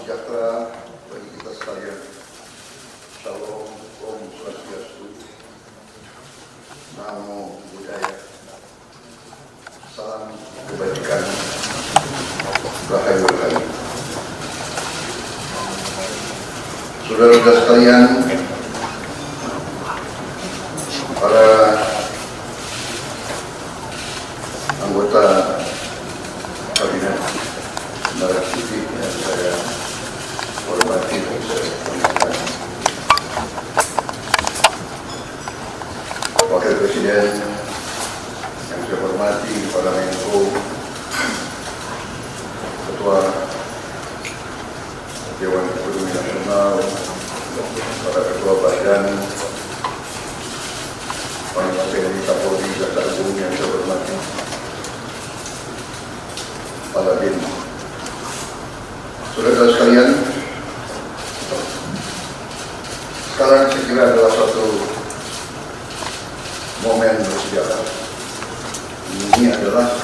sejahtera bagi kita sekalian. Shalom, Om Swastiastu, Namo Buddhaya, salam kebajikan, Rahayu Rahayu. Saudara-saudara sekalian, para anggota kabinet Merah Putih yang saya hormati dan saya hormati, Wakil Presiden yang saya hormati, para Menko, Ketua Dewan Ekonomi Nasional, para Ketua Badan, Panglima TNI, Kapolri, Jaksa Agung yang saya hormati, para BIN. Saudara-saudara sekalian, sekarang saya kira adalah suatu momen bersejarah. Ini adalah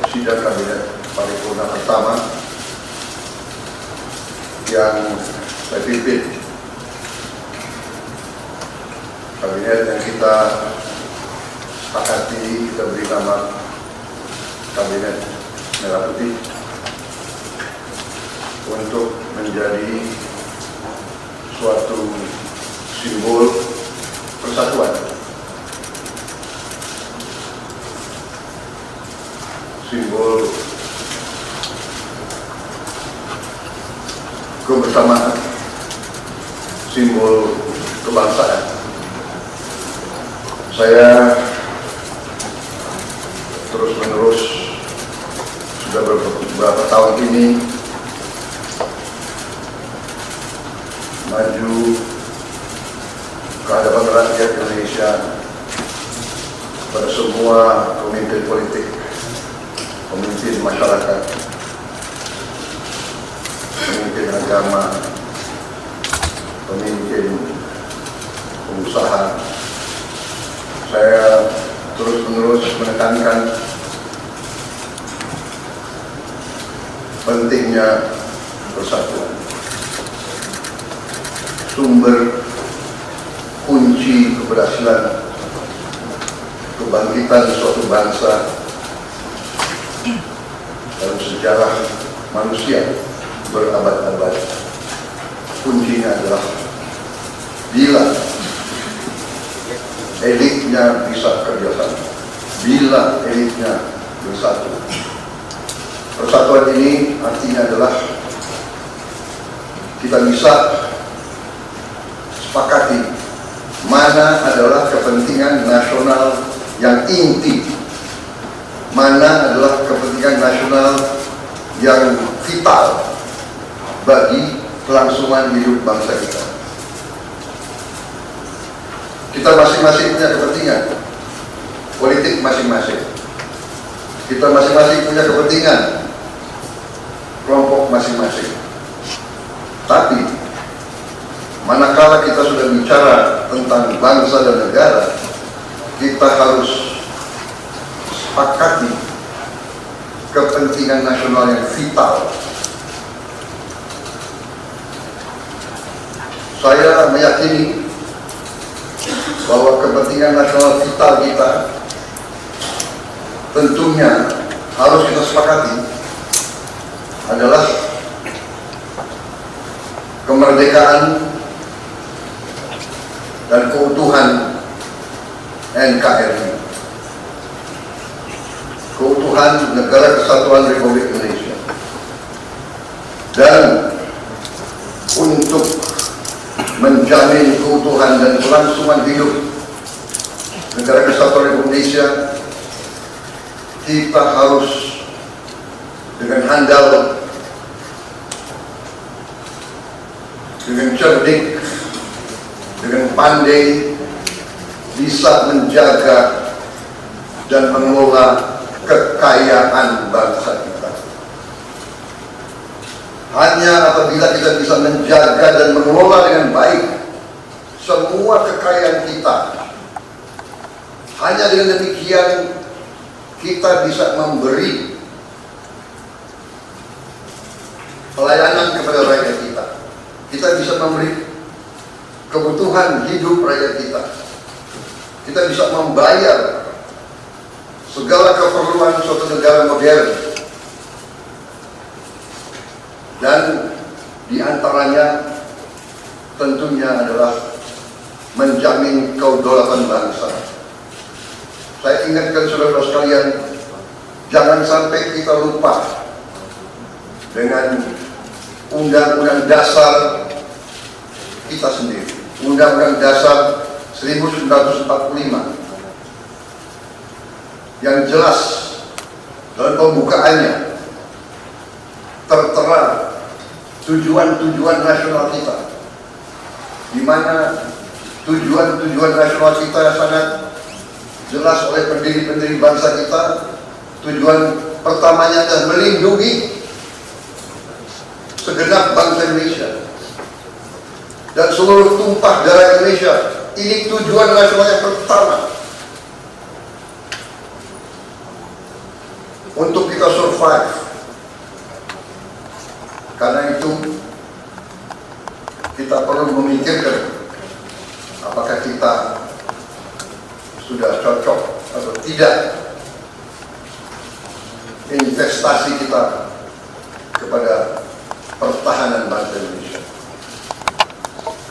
sidang kabinet paripurna pertama yang saya pimpin. Kabinet yang kita sepakati, kita beri nama Kabinet Merah Putih, untuk menjadi suatu simbol persatuan, simbol kebersamaan, simbol kebangsaan. Saya terus-menerus sudah beberapa tahun ini maju ke hadapan rakyat Indonesia, pada semua pemimpin politik, pemimpin masyarakat, pemimpin agama, pemimpin pengusaha. Saya terus-menerus menekankan pentingnya persatuan. Sumber kunci keberhasilan kebangkitan suatu bangsa dalam sejarah manusia berabad-abad, kuncinya adalah bila elitnya bisa kerjasama, bila elitnya bersatu. Persatuan ini artinya adalah kita bisa sepakati mana adalah kepentingan nasional yang inti, mana adalah kepentingan nasional yang vital bagi kelangsungan hidup bangsa kita. Kita masing-masing punya kepentingan politik masing-masing, kita masing-masing punya kepentingan kelompok masing-masing. Tapi manakala kita sudah bicara tentang bangsa dan negara, kita harus sepakati kepentingan nasional yang vital. Saya meyakini bahwa kepentingan nasional vital kita tentunya harus kita sepakati adalah kemerdekaan dan keutuhan NKRI, keutuhan Negara Kesatuan Republik Indonesia. Dan untuk menjamin keutuhan dan kelangsungan hidup Negara Kesatuan Republik Indonesia, kita harus dengan handal, dengan cerdik, dengan pandai bisa menjaga dan mengelola kekayaan bangsa kita. Hanya apabila kita bisa menjaga dan mengelola dengan baik semua kekayaan kita, hanya dengan demikian kita bisa memberi memberi kebutuhan hidup rakyat kita. Kita bisa membayar segala keperluan suatu negara modern. Dan diantaranya tentunya adalah menjamin kedaulatan bangsa. Saya ingatkan saudara-saudara sekalian, jangan sampai kita lupa dengan Undang-Undang Dasar kita sendiri, Undang-Undang Dasar 1945, yang jelas dalam pembukaannya tertera tujuan-tujuan nasional kita, di mana tujuan-tujuan nasional kita sangat jelas oleh pendiri-pendiri bangsa kita. Tujuan pertamanya adalah melindungi segenap bangsa Indonesia dan seluruh tumpah darah Indonesia. Ini tujuan nasional yang pertama. Untuk kita survive. Karena itu kita perlu memikirkan apakah kita sudah cocok atau tidak investasi kita kepada pertahanan bangsa Indonesia.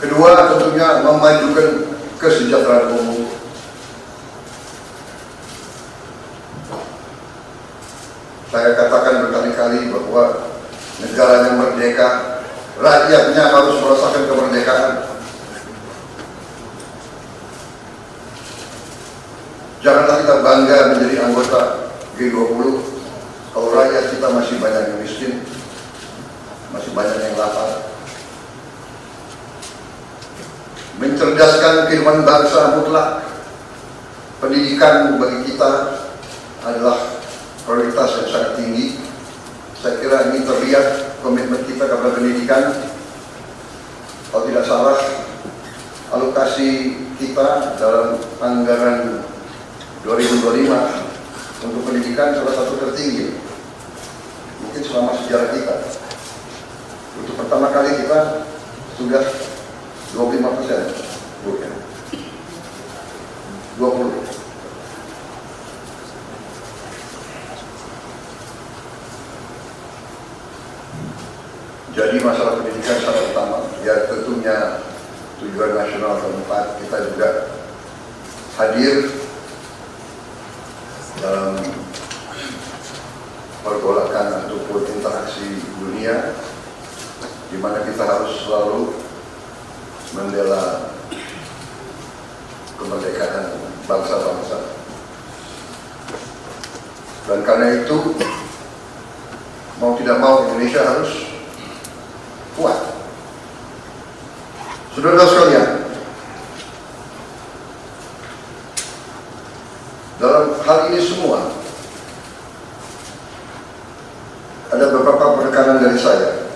Kedua, tentunya memajukan kesejahteraan umum. Saya katakan berkali-kali bahwa negara yang merdeka, rakyatnya harus merasakan kemerdekaan. Janganlah kita bangga menjadi anggota G20 kalau rakyat kita masih banyak yang miskin, masih banyak yang lapar. Mencerdaskan kehidupan bangsa mutlak. Pendidikan bagi kita adalah prioritas yang sangat tinggi. Saya kira ini terlihat komitmen kita kepada pendidikan. Kalau tidak salah, alokasi kita dalam anggaran 2025 untuk pendidikan salah satu tertinggi mungkin selama sejarah kita. Untuk pertama kali kita sudah 25%, bukan 20. Jadi masalah pendidikan sangat utama. Ya tentunya tujuan nasional keempat, kita juga hadir dalam pergolakan ataupun interaksi dunia, di mana kita harus selalu membela kemerdekaan bangsa-bangsa. Dan karena itu, mau tidak mau Indonesia harus kuat. Saudara sekalian, dalam hal ini semua ada beberapa penekanan dari saya.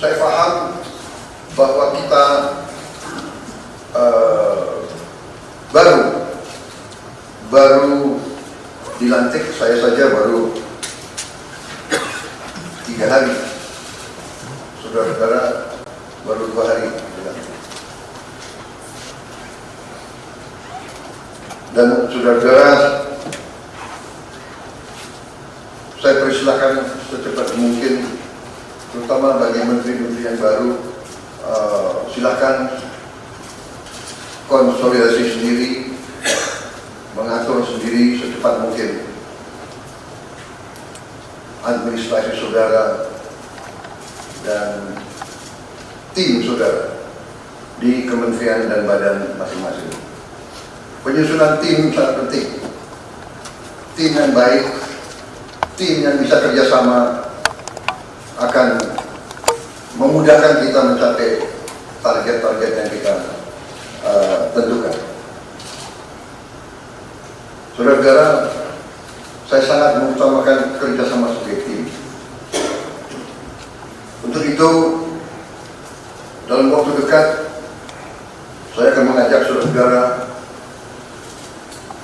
Saya paham bahwa kita baru dilantik, saya saja baru 3 hari, saudara-saudara baru 2 hari dilantik. Dan saudara-saudara, saya persilakan secepat mungkin, terutama bagi menteri-menteri yang baru, silakan konsolidasi sendiri, mengatur sendiri secepat mungkin administrasi saudara dan tim saudara di kementerian dan badan masing-masing. Penyusunan tim sangat penting. Tim yang baik, tim yang bisa kerjasama akan memudahkan kita mencapai target-target yang kita tentukan. Saudara-saudara, saya sangat mengutamakan kerjasama sebagai tim. Untuk itu, dalam waktu dekat, saya akan mengajak saudara-saudara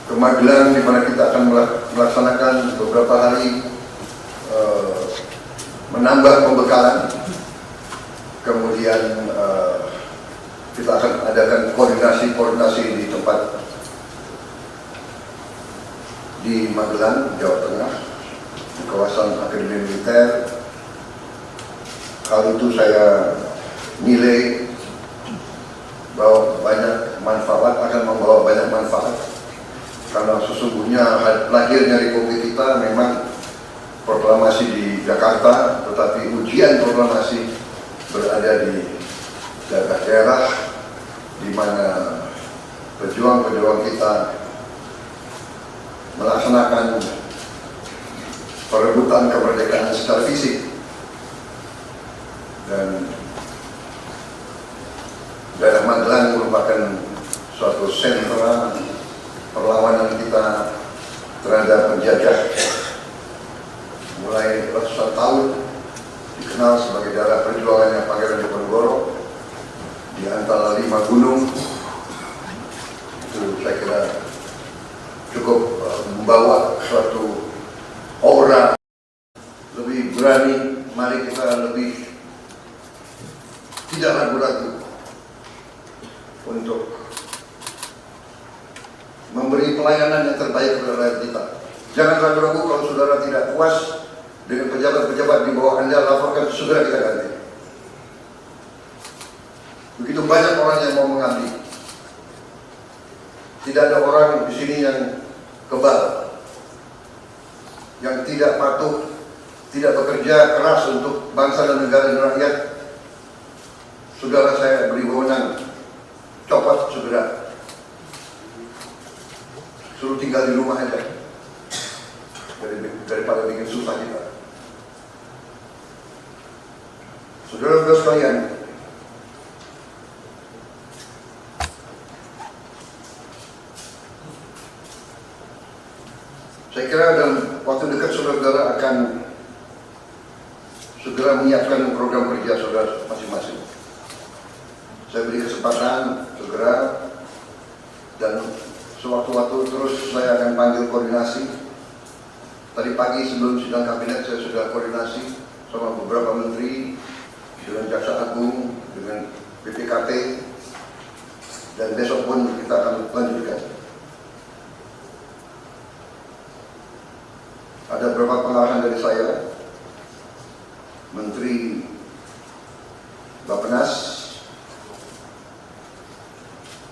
ke Magelang, di mana kita akan melaksanakan beberapa hari menambah pembekalan, kemudian kita akan adakan koordinasi di tempat di Magelang, Jawa Tengah, di kawasan Akademi Militer. Hal itu saya nilai bahwa banyak manfaat, akan membawa banyak manfaat, karena sesungguhnya lahirnya Republik kita memang proklamasi di Jakarta, tetapi ujian proklamasi berada di daerah-daerah di mana pejuang-pejuang kita melaksanakan perebutan kemerdekaan secara fisik. Dan daerah Magelang merupakan suatu sentra perlawanan kita terhadap penjajah. Mulai ratusan tahun dikenal sebagai daerah perjuangannya Pangeran Diponegoro di antara 5 gunung. Itu saya kira cukup membawa suatu aura lebih berani. Mari kita lebih tidak ragu-ragu untuk memberi pelayanan yang terbaik kepada rakyat kita. Jangan ragu-ragu kalau saudara tidak puas dengan pejabat-pejabat di bawah Anda, laporkan, segera kita ganti. Begitu banyak orang yang mau mengabdi. Tidak ada orang di sini yang kebal, yang tidak patuh, tidak bekerja keras untuk bangsa dan negara dan rakyat. Saudara, saya beri wewenang, copot segera, suruh tinggal di rumah aja, daripada bikin susah kita. Saudara-saudara sekalian, saya kira dalam waktu dekat saudara-saudara akan segera menyiapkan program kerja saudara masing-masing. Saya beri kesempatan segera, dan sewaktu-waktu terus saya akan panggil koordinasi. Tadi pagi sebelum sidang kabinet saya sudah koordinasi sama beberapa menteri, dengan Jaksa Agung, dengan BPKP, dan besok pun kita akan lanjutkan. Ada beberapa pengarahan dari saya, Menteri Bappenas,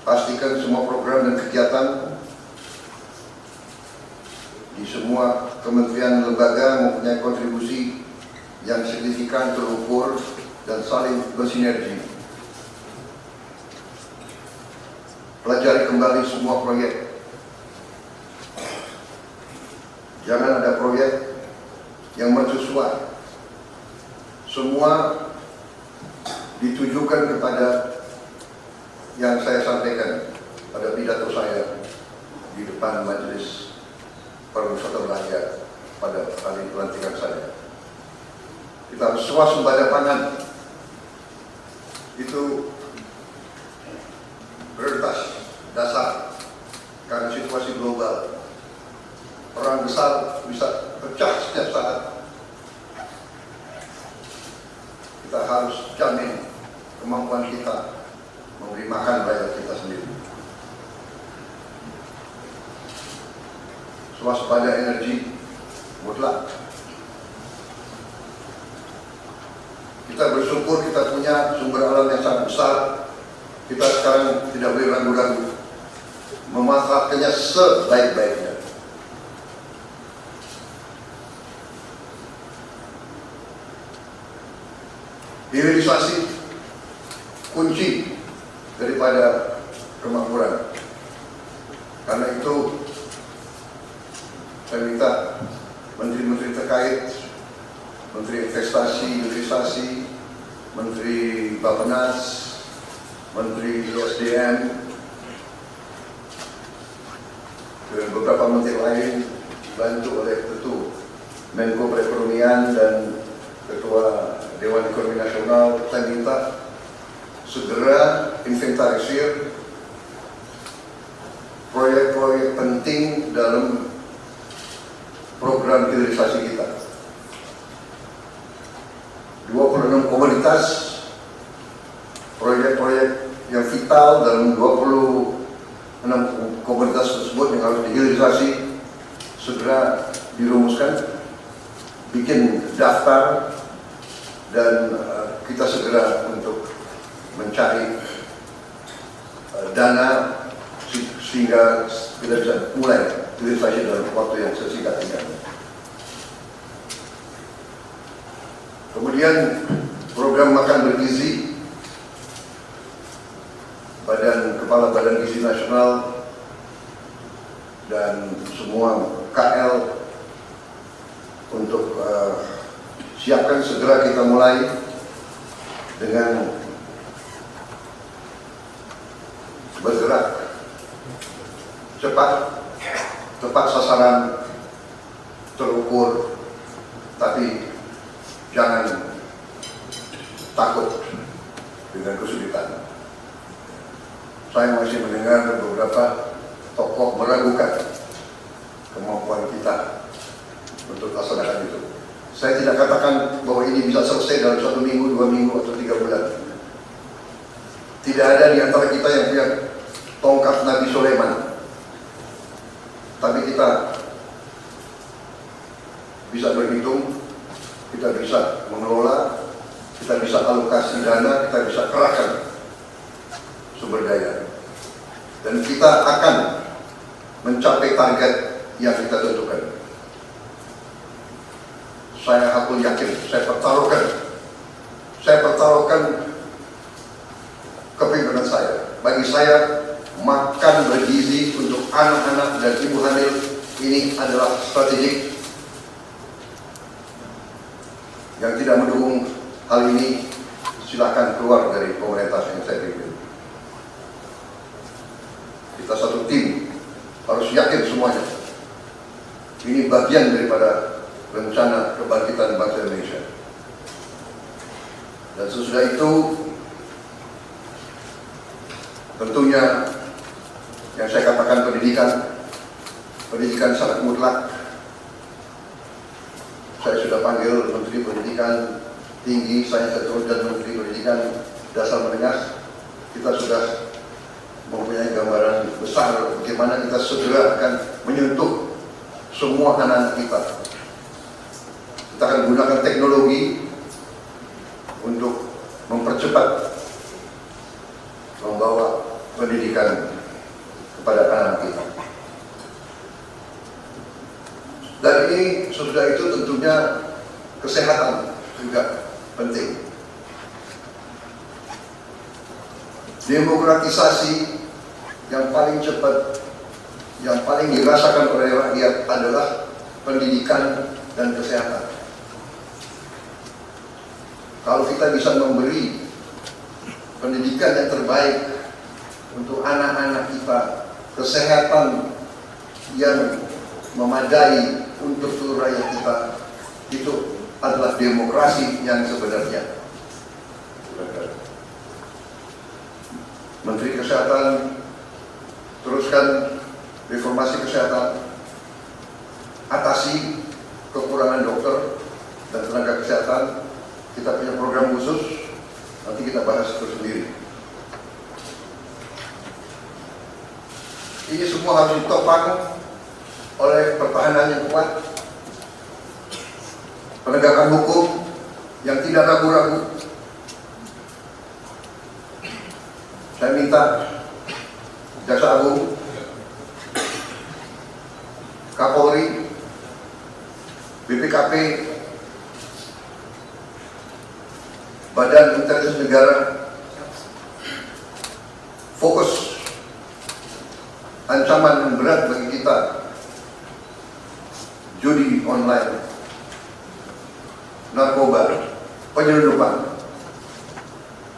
pastikan semua program dan kegiatan di semua kementerian lembaga mempunyai kontribusi yang signifikan, terukur, dan saling bersinergi. Pelajari kembali semua proyek. Jangan ada proyek yang mercusuar. Semua ditujukan kepada yang saya sampaikan pada pidato saya di depan Majelis Permusyawaratan Rakyat pada kali pelantikan saya. Kita harus swasembada pangan, itu prioritas dasar, karena situasi global, perang besar bisa pecah setiap saat. Kita harus jamin kemampuan kita memberi makan rakyat kita sendiri. Swasembada energi mutlak. Kita bersyukur kita punya sumber alam yang sangat besar. Kita sekarang tidak boleh ragu-ragu memanfaatkannya sebaik-baiknya. Hilirisasi kunci daripada kemakmuran. Karena itu saya minta menteri-menteri terkait, Menteri Investasi, Hilirisasi, Menteri Bappenas, Menteri SDM, dan beberapa menteri lain dibantu oleh tentu Menko Perekonomian dan Ketua Dewan Ekonomi Nasional. Saya minta segera inventarisir proyek-proyek penting dalam program hilirisasi kita. prioritas proyek-proyek yang vital dalam 26 komunitas tersebut yang harus dihilirisasi segera dirumuskan, bikin daftar, dan kita segera untuk mencari dana sehingga kita bisa mulai hilirisasi dalam waktu yang sesingkat-singkatnya. Kemudian program makan bergizi, Kepala Badan Gizi Nasional dan semua KL untuk siapkan, segera kita mulai dengan bergerak cepat, tepat sasaran, terukur, tapi jangan takut dengan kesulitan. Saya masih mendengar beberapa tokoh meragukan kemampuan kita untuk laksanakan itu. Saya tidak katakan bahwa ini bisa selesai dalam 1 minggu, 2 minggu, atau 3 bulan. Tidak ada di antara kita yang punya tongkat Nabi Sulaiman. Tapi kita bisa berhitung, kita bisa mengelola, kita bisa alokasi dana, kita bisa kerahkan sumber daya, dan kita akan mencapai target yang kita tentukan. Saya hakul yakin, saya pertaruhkan kepimpinan saya. Bagi saya, makan bergizi untuk anak-anak dan ibu hamil ini adalah strategik. Yang tidak mendukung hal ini, silakan keluar dari komunitas yang saya pimpin. Kita satu tim, harus yakin semuanya. Ini bagian daripada rencana kebangkitan bangsa Indonesia. Dan sesudah itu, tentunya yang saya katakan pendidikan sangat mutlak. Saya sudah panggil Menteri Pendidikan Tinggi, Sains dan Teknologi, dan Menteri Pendidikan Dasar Menengah. Kita sudah mempunyai gambaran besar bagaimana kita segera akan menyentuh semua anak-anak kita. Kita akan gunakan teknologi untuk mempercepat membawa pendidikan kepada anak kita. Dan ini sesudah itu tentunya kesehatan juga penting. Demokratisasi yang paling cepat, yang paling dirasakan oleh rakyat adalah pendidikan dan kesehatan. Kalau kita bisa memberi pendidikan yang terbaik untuk anak-anak kita, kesehatan yang memadai untuk seluruh rakyat kita, itu adalah demokrasi yang sebenarnya. Menteri Kesehatan teruskan reformasi kesehatan, atasi kekurangan dokter dan tenaga kesehatan. Kita punya program khusus, nanti kita bahas tersendiri. Ini semua harus ditopang oleh pertahanan yang kuat, penegakan hukum yang tidak ragu-ragu. Saya minta Jaksa Agung, Kapolri, BPKP, Badan Intelijen Negara fokus. Ancaman yang berat bagi kita, judi online, narkoba, penyelundupan,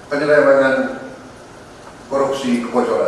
penyelewengan, korupsi, kebocoran.